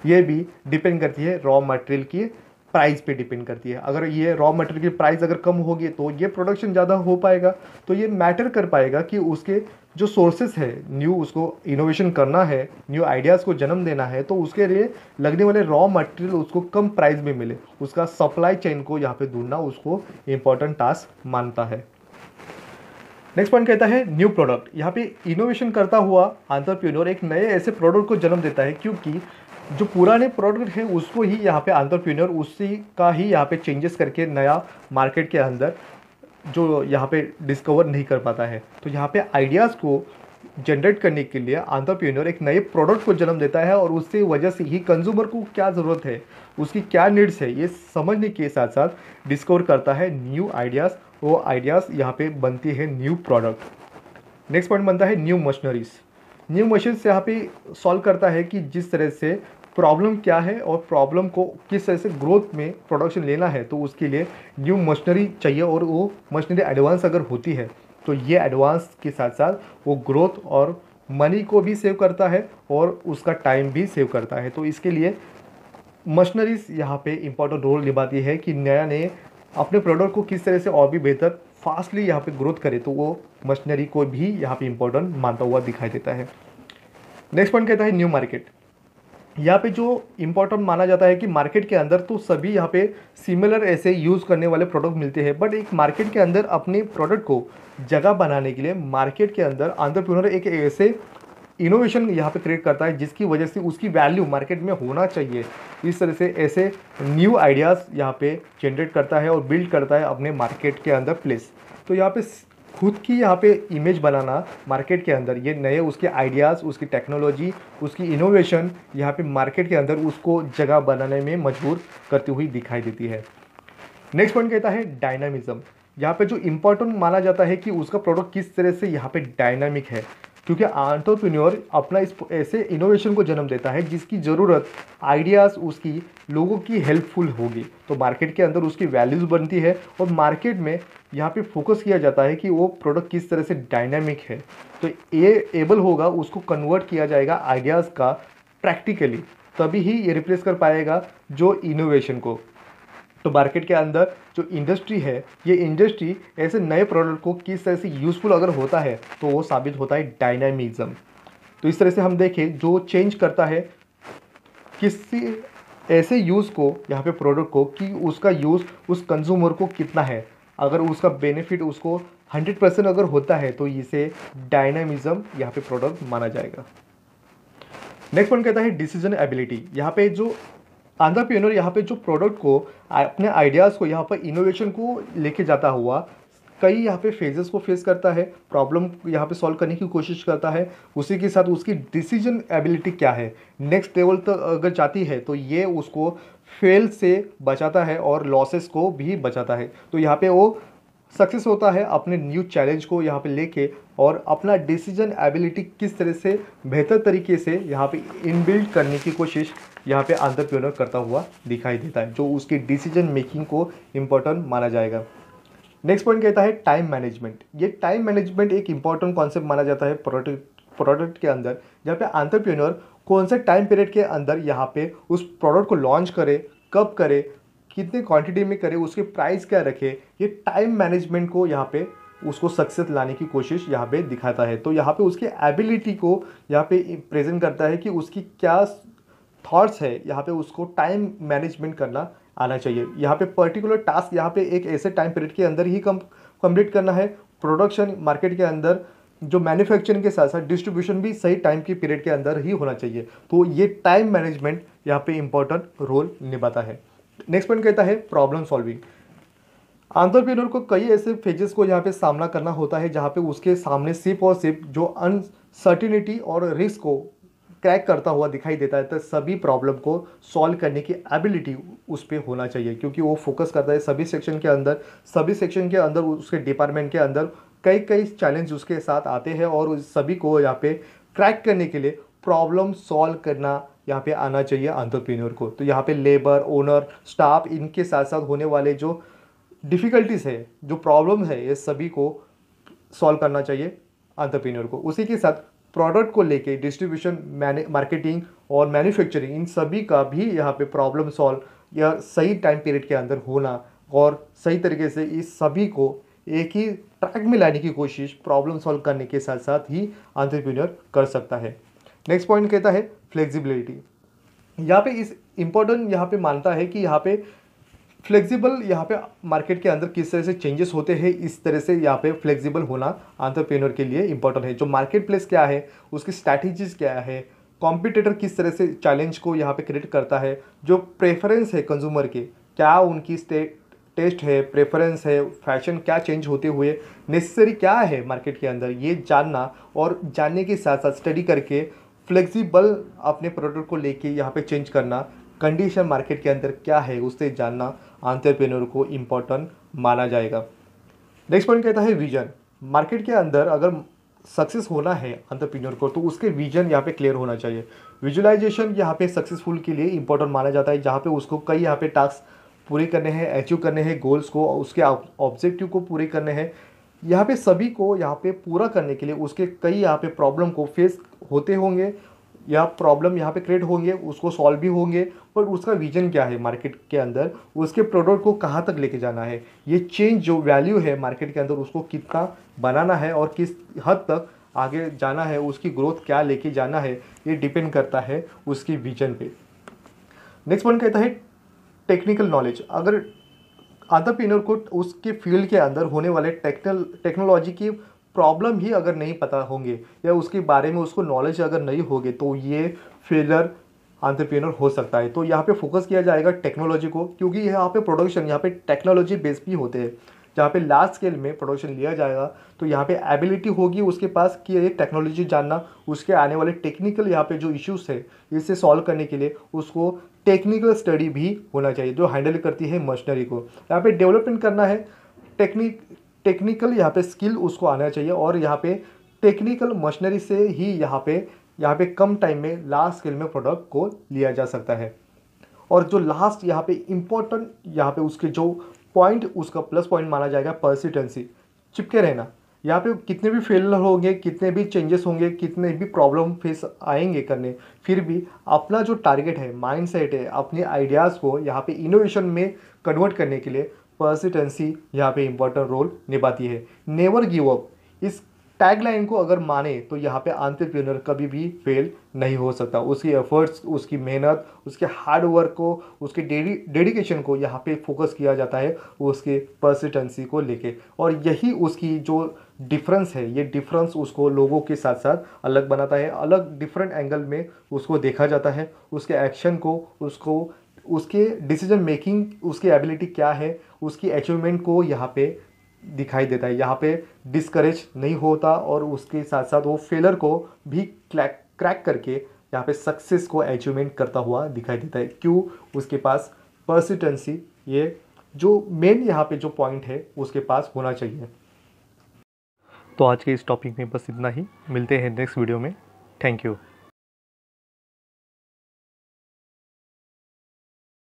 ये भी डिपेंड करती है रॉ मटेरियल की प्राइस पे डिपेंड करती है। अगर ये रॉ मटेरियल की प्राइस अगर कम होगी तो ये प्रोडक्शन ज़्यादा हो पाएगा, तो ये मैटर कर पाएगा कि उसके जो सोर्सेस है, न्यू उसको इनोवेशन करना है, न्यू आइडियाज़ को जन्म देना है, तो उसके लिए लगने वाले रॉ मटेरियल उसको कम प्राइस में मिले। उसका सप्लाई चेन को यहाँ पे ढूंढना उसको इम्पॉर्टेंट टास्क मानता है। नेक्स्ट पॉइंट कहता है न्यू प्रोडक्ट। यहाँ पे इनोवेशन करता हुआ एंटरप्रेन्योर एक नए ऐसे प्रोडक्ट को जन्म देता है, क्योंकि जो पुराने प्रोडक्ट है उसको ही यहाँ पे एंटरप्रेन्योर उसी का ही यहाँ पे चेंजेस करके नया मार्केट के अंदर जो यहाँ पे डिस्कवर नहीं कर पाता है। तो यहाँ पे आइडियाज़ को जनरेट करने के लिए एंटरप्रेन्योर एक नए प्रोडक्ट को जन्म देता है और उससे वजह से ही कंज्यूमर को क्या ज़रूरत है, उसकी क्या नीड्स है, ये समझने के साथ साथ डिस्कवर करता है न्यू आइडियाज़। वो आइडियाज़ यहाँ पे बनती है न्यू प्रोडक्ट। नेक्स्ट पॉइंट बनता है न्यू मशीनरीज। न्यू मशीन्स यहाँ पे सॉल्व करता है कि जिस तरह से प्रॉब्लम क्या है और प्रॉब्लम को किस तरह से ग्रोथ में प्रोडक्शन लेना है, तो उसके लिए न्यू मशीनरी चाहिए, और वो मशीनरी एडवांस अगर होती है तो ये एडवांस के साथ साथ वो ग्रोथ और मनी को भी सेव करता है और उसका टाइम भी सेव करता है। तो इसके लिए मशीनरीज यहाँ पे इम्पोर्टेंट रोल निभाती है कि नया नए अपने प्रोडक्ट को किस तरह से और भी बेहतर फास्टली यहाँ पे ग्रोथ करे, तो वो मशीनरी को भी यहाँ पे इम्पोर्टेंट मानता हुआ दिखाई देता है। नेक्स्ट पॉइंट कहता है न्यू मार्केट। यहाँ पे जो इम्पोर्टेंट माना जाता है कि मार्केट के अंदर तो सभी यहाँ पे सिमिलर ऐसे यूज़ करने वाले प्रोडक्ट मिलते हैं, बट एक मार्केट के अंदर अपने प्रोडक्ट को जगह बनाने के लिए मार्केट के अंदर एंटरप्रेन्योर एक ऐसे इनोवेशन यहाँ पे क्रिएट करता है जिसकी वजह से उसकी वैल्यू मार्केट में होना चाहिए। इस तरह से ऐसे न्यू आइडियाज़ यहाँ पे जनरेट करता है और बिल्ड करता है अपने मार्केट के अंदर प्लेस। तो यहाँ पे खुद की यहाँ पे इमेज बनाना मार्केट के अंदर, ये नए उसके आइडियाज़, उसकी टेक्नोलॉजी, उसकी इनोवेशन यहाँ पे मार्केट के अंदर उसको जगह बनाने में मजबूर करती हुई दिखाई देती है। नेक्स्ट पॉइंट कहता है डायनामिज्म। यहाँ पे जो इम्पोर्टेंट माना जाता है कि उसका प्रोडक्ट किस तरह से यहाँ पे डायनामिक है, क्योंकि एंटरप्रेन्योर अपना इस ऐसे इनोवेशन को जन्म देता है जिसकी ज़रूरत आइडियाज़ उसकी लोगों की हेल्पफुल होगी, तो मार्केट के अंदर उसकी वैल्यूज़ बनती है और मार्केट में यहाँ पे फोकस किया जाता है कि वो प्रोडक्ट किस तरह से डायनामिक है। तो ये एबल होगा, उसको कन्वर्ट किया जाएगा आइडियाज़ का प्रैक्टिकली, तभी ही ये रिप्लेस कर पाएगा जो इनोवेशन को। तो मार्केट के अंदर जो इंडस्ट्री है, ये इंडस्ट्री ऐसे नए प्रोडक्ट को किस तरह से यूज़फुल अगर होता है तो वो साबित होता है डायनामिज्म। तो इस तरह से हम देखें जो चेंज करता है किसी ऐसे यूज़ को यहाँ पे प्रोडक्ट को कि उसका यूज़ उस कंज्यूमर को कितना है, अगर उसका बेनिफिट उसको 100% अगर होता है तो इसे डायनामिज्म यहाँ पे प्रोडक्ट माना जाएगा। नेक्स्ट पॉइंट कहता है डिसीजन एबिलिटी। यहाँ पे जो एंटरप्रेन्योर यहाँ पे जो प्रोडक्ट को अपने आइडियाज़ को यहाँ पर इनोवेशन को लेके जाता हुआ कई यहाँ पे फेजेस को फेस करता है, प्रॉब्लम यहाँ पे सॉल्व करने की कोशिश करता है। उसी के साथ उसकी डिसीजन एबिलिटी क्या है, नेक्स्ट लेवल तक अगर जाती है तो ये उसको फेल से बचाता है और लॉसेस को भी बचाता है। तो यहाँ पे वो सक्सेस होता है अपने न्यू चैलेंज को यहाँ पे लेके, और अपना डिसीजन एबिलिटी किस तरह से बेहतर तरीके से यहाँ पे इनबिल्ड करने की कोशिश यहाँ पे एंटरप्रेन्योर करता हुआ दिखाई देता है, जो उसकी डिसीजन मेकिंग को इम्पोर्टेंट माना जाएगा। नेक्स्ट पॉइंट कहता है टाइम मैनेजमेंट। ये टाइम मैनेजमेंट एक इंपॉर्टेंट कॉन्सेप्ट माना जाता है प्रोडक्ट के अंदर, जहाँ पे एंटरप्रेन्योर कौन से टाइम पीरियड के अंदर यहाँ पे उस प्रोडक्ट को लॉन्च करे, कब करे, कितने क्वांटिटी में करे, उसके प्राइस क्या रखे, ये टाइम मैनेजमेंट को यहाँ पे उसको सक्सेस लाने की कोशिश यहाँ पे दिखाता है। तो यहाँ पे उसके एबिलिटी को यहाँ पे प्रेजेंट करता है कि उसकी क्या थॉट्स है, यहाँ पे उसको टाइम मैनेजमेंट करना आना चाहिए। यहाँ पे पर्टिकुलर टास्क यहाँ पे एक ऐसे टाइम पीरियड के अंदर ही कंप्लीट करना है। प्रोडक्शन मार्केट के अंदर जो मैन्युफैक्चरिंग के साथ साथ डिस्ट्रीब्यूशन भी सही टाइम की पीरियड के अंदर ही होना चाहिए। तो ये टाइम मैनेजमेंट यहाँ पे इंपॉर्टेंट रोल निभाता है। नेक्स्ट पॉइंट कहता है प्रॉब्लम सॉल्विंग। एंटरप्रेन्योर को कई ऐसे फेजेस को यहाँ पे सामना करना होता है जहाँ पे उसके सामने सिर्फ और सिर्फ जो अनसर्टिनिटी और रिस्क को क्रैक करता हुआ दिखाई देता है, तो सभी प्रॉब्लम को सॉल्व करने की एबिलिटी उस पर होना चाहिए, क्योंकि वो फोकस करता है सभी सेक्शन के अंदर उसके डिपार्टमेंट के अंदर कई कई चैलेंज उसके साथ आते हैं, और उस सभी को यहाँ पे क्रैक करने के लिए प्रॉब्लम सॉल्व करना यहाँ पे आना चाहिए एंटरप्रेन्योर को। तो यहाँ पे लेबर, ओनर, स्टाफ, इनके साथ साथ होने वाले जो डिफ़िकल्टीज़ है, जो प्रॉब्लम है, ये सभी को सॉल्व करना चाहिए एंटरप्रेन्योर को। उसी के साथ प्रोडक्ट को लेके डिस्ट्रीब्यूशन, मार्केटिंग और मैन्युफैक्चरिंग, इन सभी का भी यहाँ पे प्रॉब्लम सॉल्व या सही टाइम पीरियड के अंदर होना और सही तरीके से इस सभी को एक ही ट्रैक में लाने की कोशिश प्रॉब्लम सॉल्व करने के साथ साथ ही एंटरप्रेन्योर कर सकता है। नेक्स्ट पॉइंट कहता है फ्लेक्सिबिलिटी। यहाँ पे इस इम्पोर्टेंट यहाँ पे मानता है कि यहाँ पे फ्लेक्सिबल यहाँ पे मार्केट के अंदर किस तरह से चेंजेस होते हैं, इस तरह से यहाँ पे फ्लेक्सिबल होना एंटरप्रेन्योर के लिए इंपॉर्टेंट है। जो मार्केट प्लेस क्या है, उसकी स्ट्रैटेजीज क्या है, कॉम्पिटिटर किस तरह से चैलेंज को यहाँ पे क्रिएट करता है, जो प्रेफरेंस है कंज्यूमर के, क्या उनकी टेस्ट है, प्रेफरेंस है, फैशन क्या चेंज होते हुए नेसेसरी क्या है मार्केट के अंदर, ये जानना और जानने के साथ साथ स्टडी करके फ्लेक्सिबल अपने प्रोडक्ट को लेके यहाँ पे चेंज करना, कंडीशन मार्केट के अंदर क्या है उससे जानना एंटरप्रेन्योर को इम्पोर्टेंट माना जाएगा। नेक्स्ट पॉइंट कहता है विजन। मार्केट के अंदर अगर सक्सेस होना है एंटरप्रेन्योर को, तो उसके विजन यहाँ पे क्लियर होना चाहिए। विजुअलाइजेशन यहाँ पे सक्सेसफुल के लिए इंपॉर्टेंट माना जाता है, जहाँ पे उसको कई यहाँ पे टास्क पूरे करने हैं, अचीव करने हैं, गोल्स को, उसके ऑब्जेक्टिव को पूरे करने हैं। यहाँ पे सभी को यहाँ पे पूरा करने के लिए उसके कई यहाँ पे प्रॉब्लम को फेस होते होंगे या प्रॉब्लम यहाँ पे क्रिएट होंगे, उसको सॉल्व भी होंगे, पर उसका विजन क्या है मार्केट के अंदर, उसके प्रोडक्ट को कहाँ तक लेके जाना है, ये चेंज जो वैल्यू है मार्केट के अंदर उसको कितना बनाना है और किस हद तक आगे जाना है, उसकी ग्रोथ क्या लेके जाना है, ये डिपेंड करता है उसकी विजन पे। नेक्स्ट पॉइंट कहता है टेक्निकल नॉलेज। अगर एंटरप्रेन्योर को उसके फील्ड के अंदर होने वाले टेक्नोलॉजी की प्रॉब्लम ही अगर नहीं पता होंगे या उसके बारे में उसको नॉलेज अगर नहीं होगे, तो ये फेलर एंटरप्रेन्योर हो सकता है। तो यहाँ पे फोकस किया जाएगा टेक्नोलॉजी को, क्योंकि यहाँ पे प्रोडक्शन यहाँ पे टेक्नोलॉजी बेस्ड भी होते हैं। जहाँ पे लार्ज स्केल में प्रोडक्शन लिया जाएगा, तो यहाँ पे एबिलिटी होगी उसके पास कि ये टेक्नोलॉजी जानना, उसके आने वाले टेक्निकल यहाँ पे जो इश्यूज़ है इसे सॉल्व करने के लिए उसको टेक्निकल स्टडी भी होना चाहिए, जो हैंडल करती है मशीनरी को। यहाँ पे डेवलपमेंट करना है, टेक्निकल यहाँ पे स्किल उसको आना चाहिए, और यहाँ पे टेक्निकल मशीनरी से ही यहाँ पे कम टाइम में लार्ज स्केल में प्रोडक्ट को लिया जा सकता है। और जो लास्ट यहाँ पे इम्पोर्टेंट यहाँ पे उसके जो पॉइंट उसका प्लस पॉइंट माना जाएगा, परसिस्टेंसी, चिपके रहना। यहाँ पे कितने भी फेलियर होंगे, कितने भी चेंजेस होंगे, कितने भी प्रॉब्लम फेस आएंगे करने, फिर भी अपना जो टारगेट है, माइंडसेट है, अपने आइडियाज़ को यहाँ पे इनोवेशन में कन्वर्ट करने के लिए परसिस्टेंसी यहाँ पे इम्पोर्टेंट रोल निभाती है। नेवर गिव अप, इस टैगलाइन को अगर माने तो यहाँ पे एंटरप्रेन्योर कभी भी फेल नहीं हो सकता। उसकी एफर्ट्स, उसकी मेहनत, उसके हार्ड वर्क को, उसके डेडिकेशन को यहाँ पे फोकस किया जाता है उसके परसिस्टेंसी को लेके, और यही उसकी जो डिफरेंस है, ये डिफरेंस उसको लोगों के साथ साथ अलग बनाता है। अलग डिफरेंट एंगल में उसको देखा जाता है, उसके एक्शन को, उसको उसके डिसीजन मेकिंग, उसकी एबिलिटी क्या है, उसकी अचीवमेंट को यहाँ पे दिखाई देता है। यहाँ पे डिस्करेज नहीं होता और उसके साथ साथ वो फेलर को भी क्रैक करके यहाँ पे सक्सेस को अचीवमेंट करता हुआ दिखाई देता है। क्यों? उसके पास पर्सिस्टेंसी, ये जो मेन यहाँ पे जो पॉइंट है उसके पास होना चाहिए। तो आज के इस टॉपिक में बस इतना ही, मिलते हैं नेक्स्ट वीडियो में। Thank you.